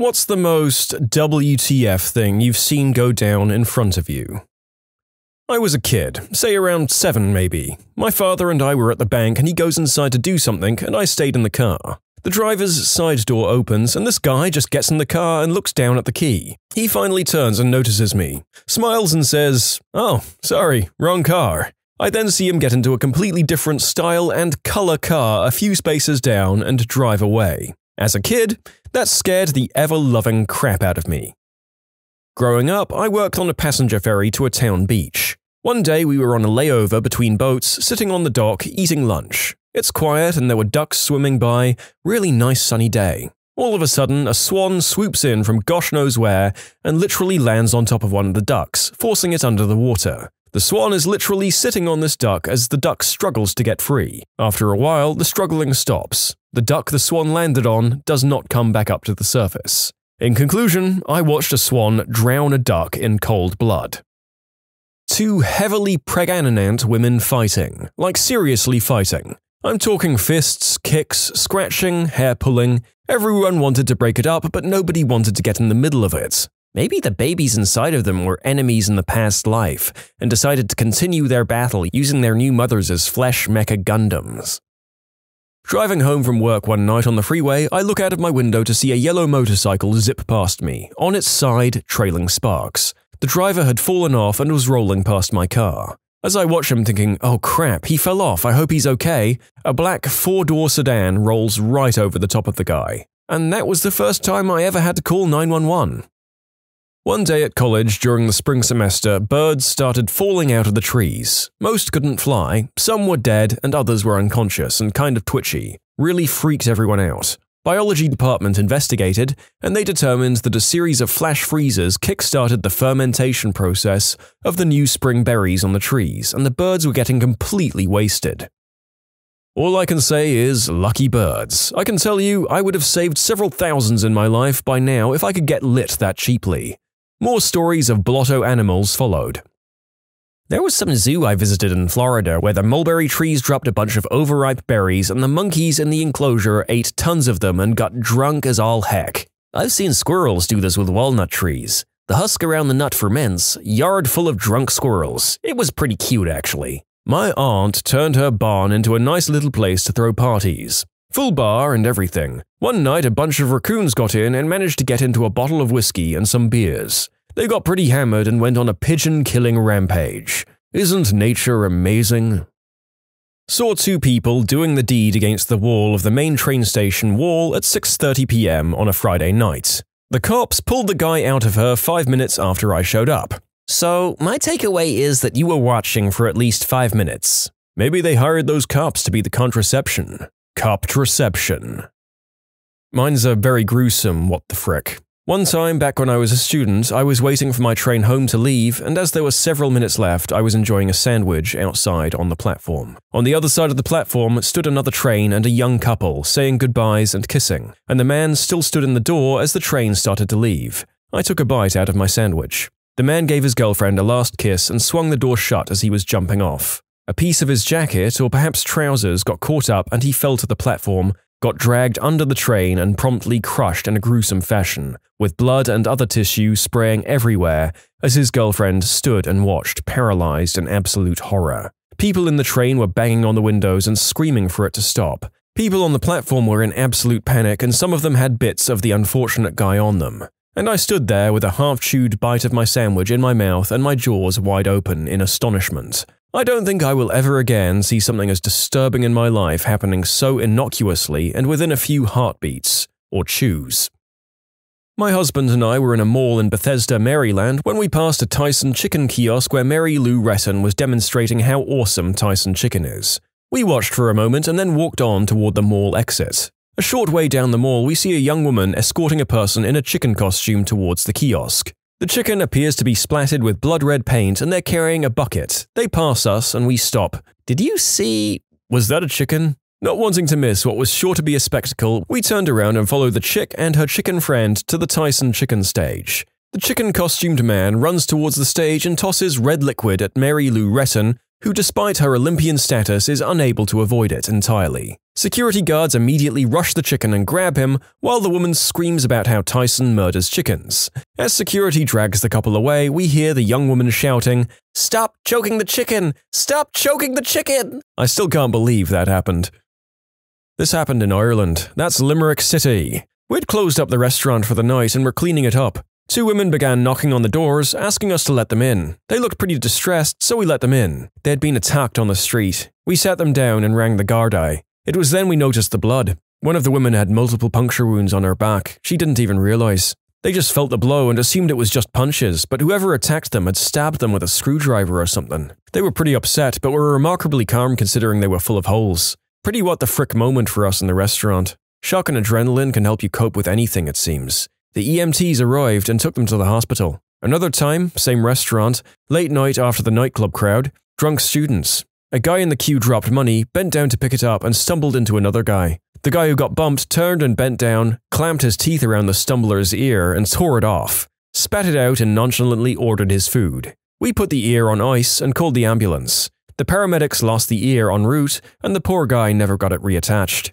What's the most WTF thing you've seen go down in front of you? I was a kid, say around 7 maybe. My father and I were at the bank and he goes inside to do something and I stayed in the car. The driver's side door opens and this guy just gets in the car and looks down at the key. He finally turns and notices me, smiles and says, "Oh, sorry, wrong car." I then see him get into a completely different style and color car a few spaces down and drive away. As a kid, that scared the ever-loving crap out of me. Growing up, I worked on a passenger ferry to a town beach. One day we were on a layover between boats, sitting on the dock, eating lunch. It's quiet and there were ducks swimming by, really nice sunny day. All of a sudden, a swan swoops in from gosh knows where and literally lands on top of one of the ducks, forcing it under the water. The swan is literally sitting on this duck as the duck struggles to get free. After a while, the struggling stops. The duck the swan landed on does not come back up to the surface. In conclusion, I watched a swan drown a duck in cold blood. 2 heavily pregnant women fighting, like seriously fighting. I'm talking fists, kicks, scratching, hair pulling. Everyone wanted to break it up, but nobody wanted to get in the middle of it. Maybe the babies inside of them were enemies in the past life and decided to continue their battle using their new mothers as flesh mecha Gundams. Driving home from work one night on the freeway, I look out of my window to see a yellow motorcycle zip past me, on its side trailing sparks. The driver had fallen off and was rolling past my car. As I watch him thinking, "Oh crap, he fell off, I hope he's okay," a black 4-door sedan rolls right over the top of the guy. And that was the first time I ever had to call 911. One day at college during the spring semester, birds started falling out of the trees. Most couldn't fly, some were dead and others were unconscious and kind of twitchy. Really freaked everyone out. Biology department investigated, and they determined that a series of flash freezes kick-started the fermentation process of the new spring berries on the trees, and the birds were getting completely wasted. All I can say is, lucky birds. I can tell you, I would have saved several thousands in my life by now if I could get lit that cheaply. More stories of blotto animals followed. There was some zoo I visited in Florida where the mulberry trees dropped a bunch of overripe berries and the monkeys in the enclosure ate tons of them and got drunk as all heck. I've seen squirrels do this with walnut trees. The husk around the nut ferments, yard full of drunk squirrels. It was pretty cute actually. My aunt turned her barn into a nice little place to throw parties. Full bar and everything. One night a bunch of raccoons got in and managed to get into a bottle of whiskey and some beers. They got pretty hammered and went on a pigeon-killing rampage. Isn't nature amazing? Saw 2 people doing the deed against the wall of the main train station wall at 6:30 p.m. on a Friday night. The cops pulled the guy out of her 5 minutes after I showed up. So, my takeaway is that you were watching for at least 5 minutes. Maybe they hired those cops to be the contraception. Coptraception. Mine's a very gruesome what the frick. One time back when I was a student, I was waiting for my train home to leave, and as there were several minutes left, I was enjoying a sandwich outside on the platform. On the other side of the platform stood another train and a young couple, saying goodbyes and kissing, and the man still stood in the door as the train started to leave. I took a bite out of my sandwich. The man gave his girlfriend a last kiss and swung the door shut as he was jumping off. A piece of his jacket, or perhaps trousers, got caught up and he fell to the platform, got dragged under the train and promptly crushed in a gruesome fashion, with blood and other tissue spraying everywhere as his girlfriend stood and watched, paralyzed in absolute horror. People in the train were banging on the windows and screaming for it to stop. People on the platform were in absolute panic and some of them had bits of the unfortunate guy on them. And I stood there with a half-chewed bite of my sandwich in my mouth and my jaws wide open in astonishment. I don't think I will ever again see something as disturbing in my life happening so innocuously and within a few heartbeats, or chews. My husband and I were in a mall in Bethesda, Maryland when we passed a Tyson chicken kiosk where Mary Lou Retton was demonstrating how awesome Tyson chicken is. We watched for a moment and then walked on toward the mall exit. A short way down the mall, we see a young woman escorting a person in a chicken costume towards the kiosk. The chicken appears to be splattered with blood-red paint and they're carrying a bucket. They pass us and we stop. Did you see? Was that a chicken? Not wanting to miss what was sure to be a spectacle, we turned around and followed the chick and her chicken friend to the Tyson chicken stage. The chicken-costumed man runs towards the stage and tosses red liquid at Mary Lou Retton, who despite her Olympian status is unable to avoid it entirely. Security guards immediately rush the chicken and grab him, while the woman screams about how Tyson murders chickens. As security drags the couple away, we hear the young woman shouting, "Stop choking the chicken! Stop choking the chicken!" I still can't believe that happened. This happened in Ireland. That's Limerick City. We'd closed up the restaurant for the night and were cleaning it up. Two women began knocking on the doors, asking us to let them in. They looked pretty distressed, so we let them in. They'd been attacked on the street. We sat them down and rang the Gardaí. It was then we noticed the blood. One of the women had multiple puncture wounds on her back. She didn't even realize. They just felt the blow and assumed it was just punches, but whoever attacked them had stabbed them with a screwdriver or something. They were pretty upset, but were remarkably calm considering they were full of holes. Pretty what the frick moment for us in the restaurant. Shock and adrenaline can help you cope with anything, it seems. The EMTs arrived and took them to the hospital. Another time, same restaurant, late night after the nightclub crowd, drunk students. A guy in the queue dropped money, bent down to pick it up and stumbled into another guy. The guy who got bumped turned and bent down, clamped his teeth around the stumbler's ear and tore it off, spat it out and nonchalantly ordered his food. We put the ear on ice and called the ambulance. The paramedics lost the ear en route and the poor guy never got it reattached.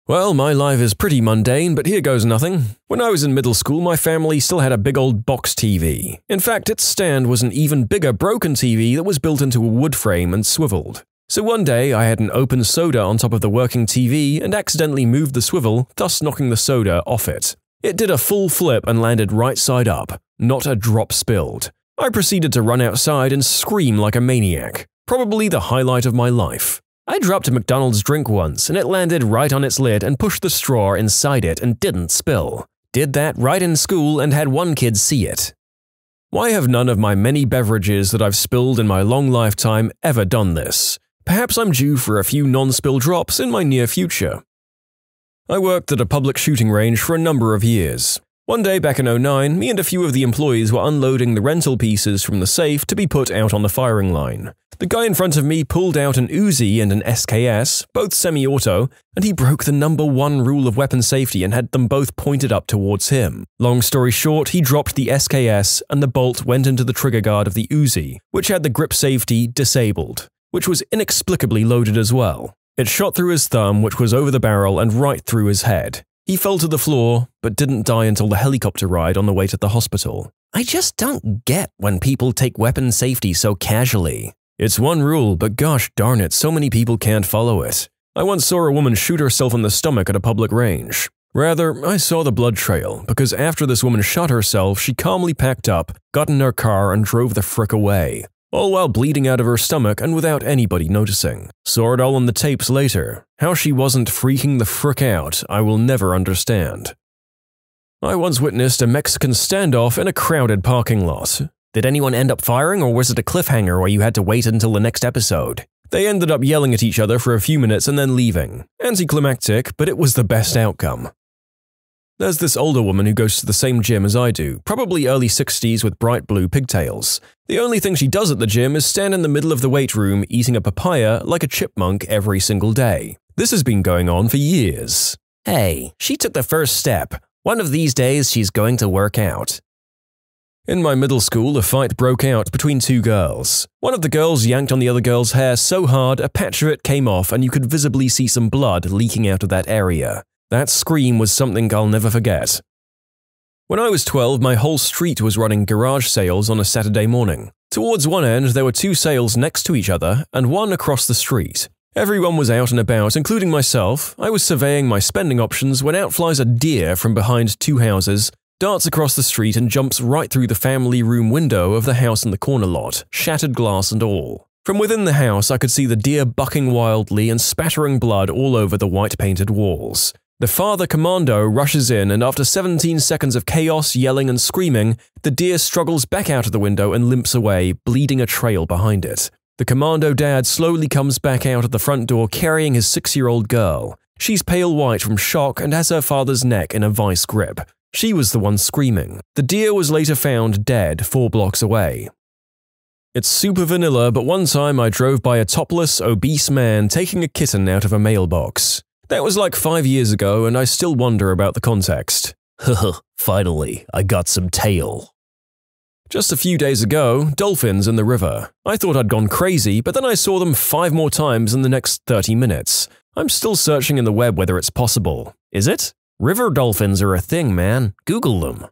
Well, my life is pretty mundane, but here goes nothing. When I was in middle school, my family still had a big old box TV. In fact, its stand was an even bigger broken TV that was built into a wood frame and swiveled. So one day, I had an open soda on top of the working TV and accidentally moved the swivel, thus knocking the soda off it. It did a full flip and landed right side up. Not a drop spilled. I proceeded to run outside and scream like a maniac. Probably the highlight of my life. I dropped a McDonald's drink once and it landed right on its lid and pushed the straw inside it and didn't spill. Did that right in school and had one kid see it. Why have none of my many beverages that I've spilled in my long lifetime ever done this? Perhaps I'm due for a few non-spill drops in my near future. I worked at a public shooting range for a number of years. One day back in '09, me and a few of the employees were unloading the rental pieces from the safe to be put out on the firing line. The guy in front of me pulled out an Uzi and an SKS, both semi-auto, and he broke the #1 rule of weapon safety and had them both pointed up towards him. Long story short, he dropped the SKS and the bolt went into the trigger guard of the Uzi, which had the grip safety disabled, which was inexplicably loaded as well. It shot through his thumb, which was over the barrel, and right through his head. He fell to the floor, but didn't die until the helicopter ride on the way to the hospital. I just don't get when people take weapon safety so casually. It's one rule, but gosh darn it, so many people can't follow it. I once saw a woman shoot herself in the stomach at a public range. Rather, I saw the blood trail, because after this woman shot herself, she calmly packed up, got in her car, and drove the frick away. All while bleeding out of her stomach and without anybody noticing. Saw it all on the tapes later. How she wasn't freaking the frick out, I will never understand. I once witnessed a Mexican standoff in a crowded parking lot. Did anyone end up firing, or was it a cliffhanger where you had to wait until the next episode? They ended up yelling at each other for a few minutes and then leaving. Anticlimactic, but it was the best outcome. There's this older woman who goes to the same gym as I do, probably early 60s with bright blue pigtails. The only thing she does at the gym is stand in the middle of the weight room eating a papaya like a chipmunk every single day. This has been going on for years. Hey, she took the first step. One of these days she's going to work out. In my middle school, a fight broke out between two girls. One of the girls yanked on the other girl's hair so hard a patch of it came off and you could visibly see some blood leaking out of that area. That scream was something I'll never forget. When I was 12, my whole street was running garage sales on a Saturday morning. Towards one end, there were two sales next to each other and one across the street. Everyone was out and about, including myself. I was surveying my spending options when out flies a deer from behind two houses, darts across the street and jumps right through the family room window of the house in the corner lot, shattered glass and all. From within the house, I could see the deer bucking wildly and spattering blood all over the white-painted walls. The father commando rushes in and after 17 seconds of chaos, yelling and screaming, the deer struggles back out of the window and limps away, bleeding a trail behind it. The commando dad slowly comes back out of the front door carrying his 6-year-old girl. She's pale white from shock and has her father's neck in a vice grip. She was the one screaming. The deer was later found dead 4 blocks away. It's super vanilla, but one time I drove by a topless, obese man taking a kitten out of a mailbox. That was like 5 years ago, and I still wonder about the context. Finally, I got some tail. Just a few days ago, dolphins in the river. I thought I'd gone crazy, but then I saw them 5 more times in the next 30 minutes. I'm still searching in the web whether it's possible. Is it? River dolphins are a thing, man. Google them.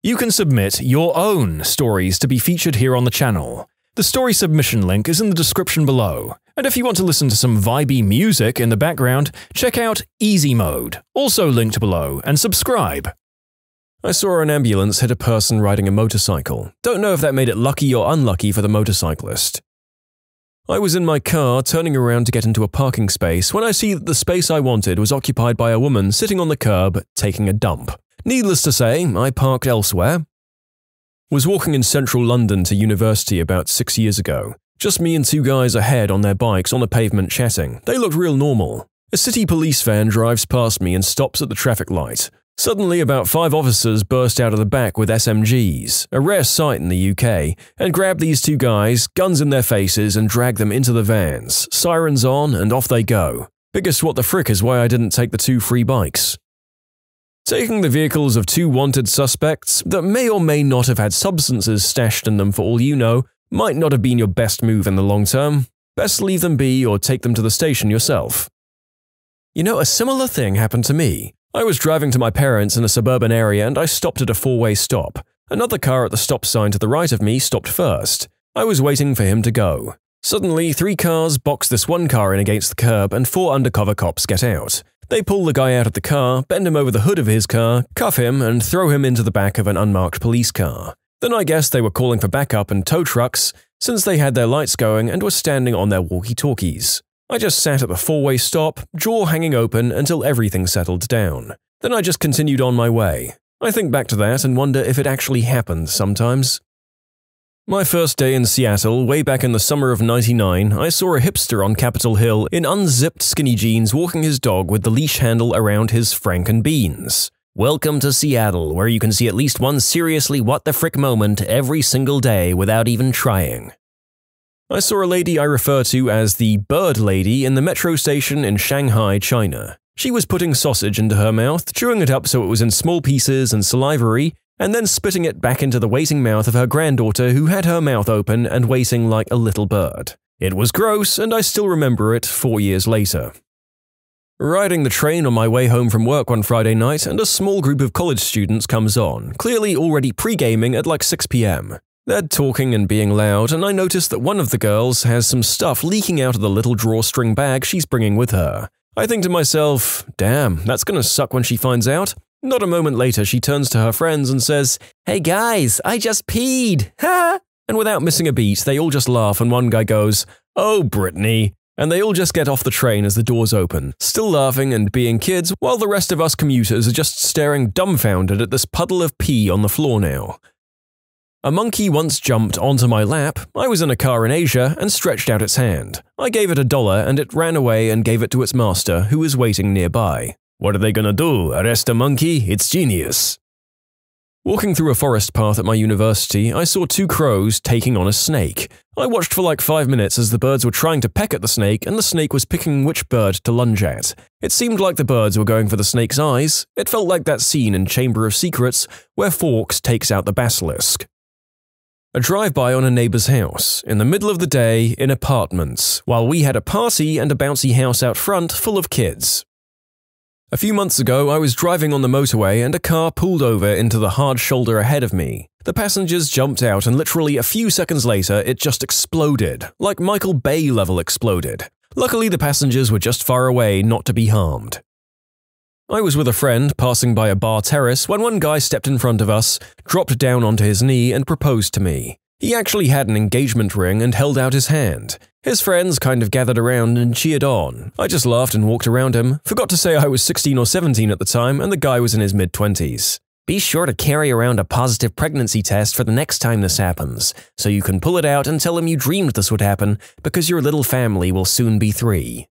You can submit your own stories to be featured here on the channel. The story submission link is in the description below. And if you want to listen to some vibey music in the background, check out easymode, also linked below, and subscribe. I saw an ambulance hit a person riding a motorcycle. Don't know if that made it lucky or unlucky for the motorcyclist. I was in my car turning around to get into a parking space when I see that the space I wanted was occupied by a woman sitting on the curb taking a dump. Needless to say, I parked elsewhere. Was walking in central London to university about 6 years ago. Just me and 2 guys ahead on their bikes on the pavement chatting. They looked real normal. A city police van drives past me and stops at the traffic light. Suddenly, about 5 officers burst out of the back with SMGs, a rare sight in the UK, and grab these 2 guys, guns in their faces, and drag them into the vans, sirens on, and off they go. Biggest what the frick is why I didn't take the 2 free bikes. Taking the vehicles of 2 wanted suspects that may or may not have had substances stashed in them for all you know might not have been your best move in the long term. Best leave them be or take them to the station yourself. You know, a similar thing happened to me. I was driving to my parents in a suburban area and I stopped at a 4-way stop. Another car at the stop sign to the right of me stopped first. I was waiting for him to go. Suddenly, 3 cars box this one car in against the curb and 4 undercover cops get out. They pull the guy out of the car, bend him over the hood of his car, cuff him, and throw him into the back of an unmarked police car. Then I guess they were calling for backup and tow trucks, since they had their lights going and were standing on their walkie-talkies. I just sat at the 4-way stop, jaw hanging open until everything settled down. Then I just continued on my way. I think back to that and wonder if it actually happened sometimes. My first day in Seattle, way back in the summer of '99, I saw a hipster on Capitol Hill in unzipped skinny jeans walking his dog with the leash handle around his frankenbeans. Welcome to Seattle, where you can see at least one seriously what the frick moment every single day without even trying. I saw a lady I refer to as the Bird Lady in the metro station in Shanghai, China. She was putting sausage into her mouth, chewing it up so it was in small pieces and salivary, and then spitting it back into the waiting mouth of her granddaughter who had her mouth open and waiting like a little bird. It was gross, and I still remember it 4 years later. Riding the train on my way home from work one Friday night, and a small group of college students comes on, clearly already pre-gaming at like 6 p.m. They're talking and being loud, and I notice that one of the girls has some stuff leaking out of the little drawstring bag she's bringing with her. I think to myself, damn, that's gonna suck when she finds out. Not a moment later, she turns to her friends and says, "Hey guys, I just peed, ha!" And without missing a beat, they all just laugh and one guy goes, "Oh, Brittany." And they all just get off the train as the doors open, still laughing and being kids, while the rest of us commuters are just staring dumbfounded at this puddle of pee on the floor now. A monkey once jumped onto my lap. I was in a car in Asia and stretched out its hand. I gave it $1 and it ran away and gave it to its master, who was waiting nearby. What are they gonna do? Arrest a monkey? It's genius. Walking through a forest path at my university, I saw 2 crows taking on a snake. I watched for like 5 minutes as the birds were trying to peck at the snake and the snake was picking which bird to lunge at. It seemed like the birds were going for the snake's eyes. It felt like that scene in Chamber of Secrets where Fawkes takes out the basilisk. A drive-by on a neighbor's house, in the middle of the day, in apartments, while we had a party and a bouncy house out front full of kids. A few months ago, I was driving on the motorway and a car pulled over into the hard shoulder ahead of me. The passengers jumped out and literally a few seconds later, it just exploded, like Michael Bay level exploded. Luckily, the passengers were just far away not to be harmed. I was with a friend passing by a bar terrace when one guy stepped in front of us, dropped down onto his knee and proposed to me. He actually had an engagement ring and held out his hand. His friends kind of gathered around and cheered on. I just laughed and walked around him. Forgot to say I was 16 or 17 at the time and the guy was in his mid-20s. Be sure to carry around a positive pregnancy test for the next time this happens, so you can pull it out and tell him you dreamed this would happen because your little family will soon be 3.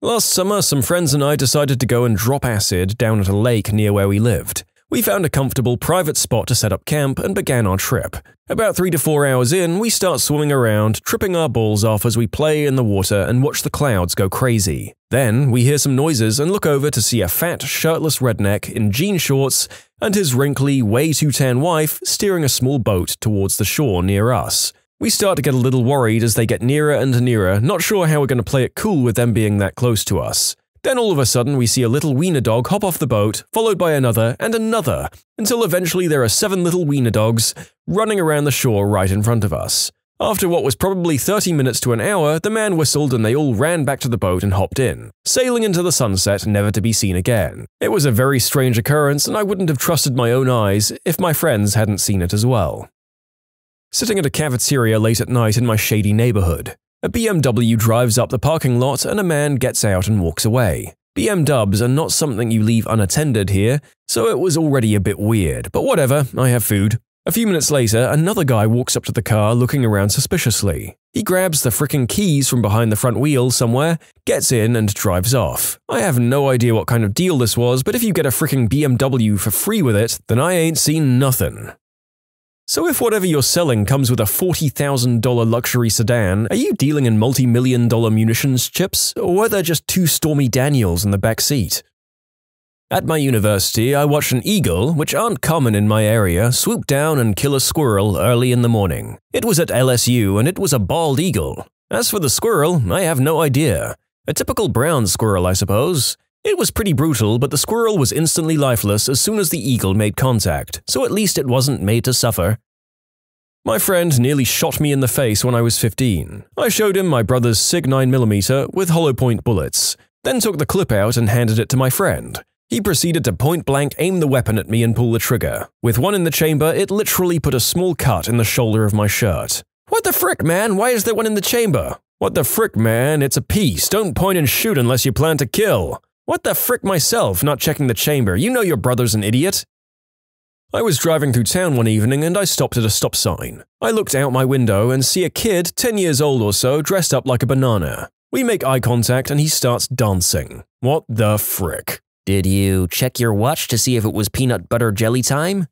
Last summer, some friends and I decided to go and drop acid down at a lake near where we lived. We found a comfortable private spot to set up camp and began our trip. About 3 to 4 hours in, we start swimming around, tripping our balls off as we play in the water and watch the clouds go crazy. Then, we hear some noises and look over to see a fat, shirtless redneck in jean shorts and his wrinkly, way too tan wife steering a small boat towards the shore near us. We start to get a little worried as they get nearer and nearer, not sure how we're going to play it cool with them being that close to us. Then all of a sudden we see a little wiener dog hop off the boat, followed by another and another, until eventually there are 7 little wiener dogs running around the shore right in front of us. After what was probably 30 minutes to an hour, the man whistled and they all ran back to the boat and hopped in, sailing into the sunset never to be seen again. It was a very strange occurrence and I wouldn't have trusted my own eyes if my friends hadn't seen it as well. Sitting at a cafeteria late at night in my shady neighborhood. A BMW drives up the parking lot and a man gets out and walks away. BMWs are not something you leave unattended here, so it was already a bit weird, but whatever, I have food. A few minutes later, another guy walks up to the car looking around suspiciously. He grabs the frickin' keys from behind the front wheel somewhere, gets in and drives off. I have no idea what kind of deal this was, but if you get a frickin' BMW for free with it, then I ain't seen nothing. So if whatever you're selling comes with a $40,000 luxury sedan, are you dealing in multi-million-dollar munitions chips, or are there just 2 Stormy Daniels in the back seat? At my university, I watched an eagle, which aren't common in my area, swoop down and kill a squirrel early in the morning. It was at LSU and it was a bald eagle. As for the squirrel, I have no idea. A typical brown squirrel, I suppose. It was pretty brutal, but the squirrel was instantly lifeless as soon as the eagle made contact, so at least it wasn't made to suffer. My friend nearly shot me in the face when I was 15. I showed him my brother's SIG 9mm with hollow point bullets, then took the clip out and handed it to my friend. He proceeded to point-blank aim the weapon at me and pull the trigger. With one in the chamber, it literally put a small cut in the shoulder of my shirt. "What the frick, man? Why is there one in the chamber?" "What the frick, man? It's a piece. Don't point and shoot unless you plan to kill." "What the frick myself, not checking the chamber. You know your brother's an idiot." I was driving through town one evening and I stopped at a stop sign. I looked out my window and see a kid 10 years old or so dressed up like a banana. We make eye contact and he starts dancing. What the frick? "Did you check your watch to see if it was peanut butter jelly time?"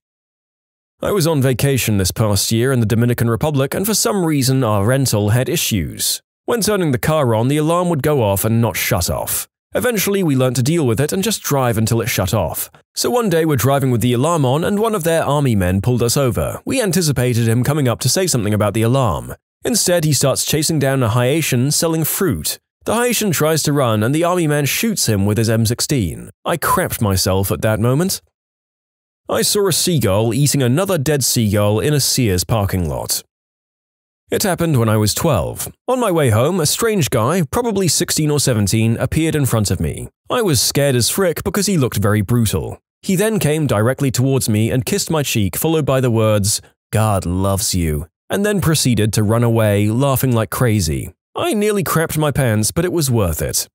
I was on vacation this past year in the Dominican Republic and for some reason our rental had issues. When turning the car on, the alarm would go off and not shut off. Eventually, we learned to deal with it and just drive until it shut off. So one day we're driving with the alarm on and one of their army men pulled us over. We anticipated him coming up to say something about the alarm. Instead, he starts chasing down a Haitian selling fruit. The Haitian tries to run and the army man shoots him with his M16. I crapped myself at that moment. I saw a seagull eating another dead seagull in a Sears parking lot. It happened when I was 12. On my way home, a strange guy, probably 16 or 17, appeared in front of me. I was scared as frick because he looked very brutal. He then came directly towards me and kissed my cheek, followed by the words, "God loves you," and then proceeded to run away, laughing like crazy. I nearly crapped my pants, but it was worth it.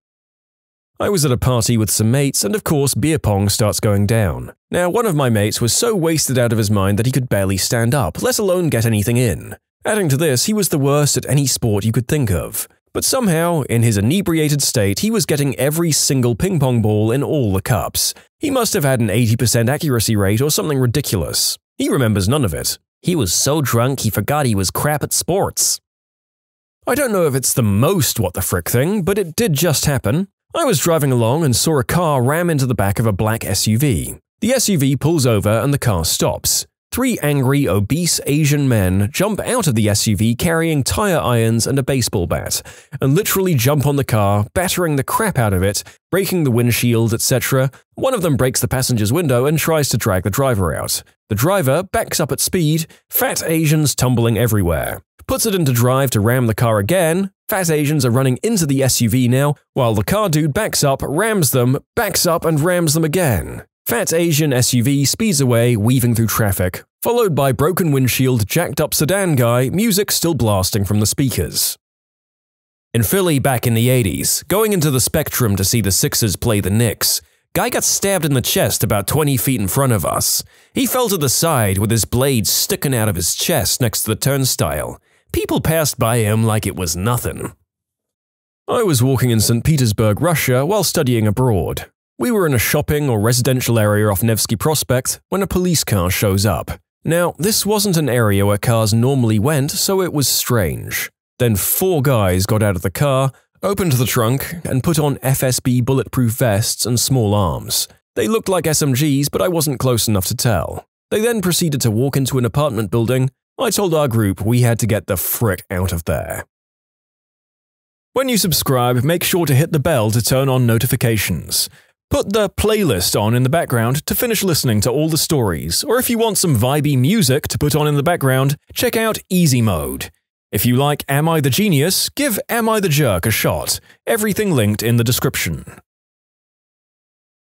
I was at a party with some mates, and of course beer pong starts going down. Now, one of my mates was so wasted out of his mind that he could barely stand up, let alone get anything in. Adding to this, he was the worst at any sport you could think of. But somehow, in his inebriated state, he was getting every single ping pong ball in all the cups. He must have had an 80% accuracy rate or something ridiculous. He remembers none of it. He was so drunk he forgot he was crap at sports. I don't know if it's the most what the frick thing, but it did just happen. I was driving along and saw a car ram into the back of a black SUV. The SUV pulls over and the car stops. 3 angry, obese Asian men jump out of the SUV carrying tire irons and a baseball bat, and literally jump on the car, battering the crap out of it, breaking the windshield, etc. One of them breaks the passenger's window and tries to drag the driver out. The driver backs up at speed, fat Asians tumbling everywhere. Puts it into drive to ram the car again. Fat Asians are running into the SUV now, while the car dude backs up, rams them, backs up and rams them again. Fat Asian SUV speeds away, weaving through traffic, followed by broken windshield, jacked up sedan guy, music still blasting from the speakers. In Philly back in the 80s, going into the Spectrum to see the Sixers play the Knicks, guy got stabbed in the chest about 20 feet in front of us. He fell to the side with his blade sticking out of his chest next to the turnstile. People passed by him like it was nothing. I was walking in St. Petersburg, Russia while studying abroad. We were in a shopping or residential area off Nevsky Prospect when a police car shows up. Now, this wasn't an area where cars normally went, so it was strange. Then 4 guys got out of the car, opened the trunk, and put on FSB bulletproof vests and small arms. They looked like SMGs, but I wasn't close enough to tell. They then proceeded to walk into an apartment building. I told our group we had to get the frick out of there. When you subscribe, make sure to hit the bell to turn on notifications. Put the playlist on in the background to finish listening to all the stories, or if you want some vibey music to put on in the background, check out easymode. If you like Am I the Genius, give Am I the Jerk a shot. Everything linked in the description.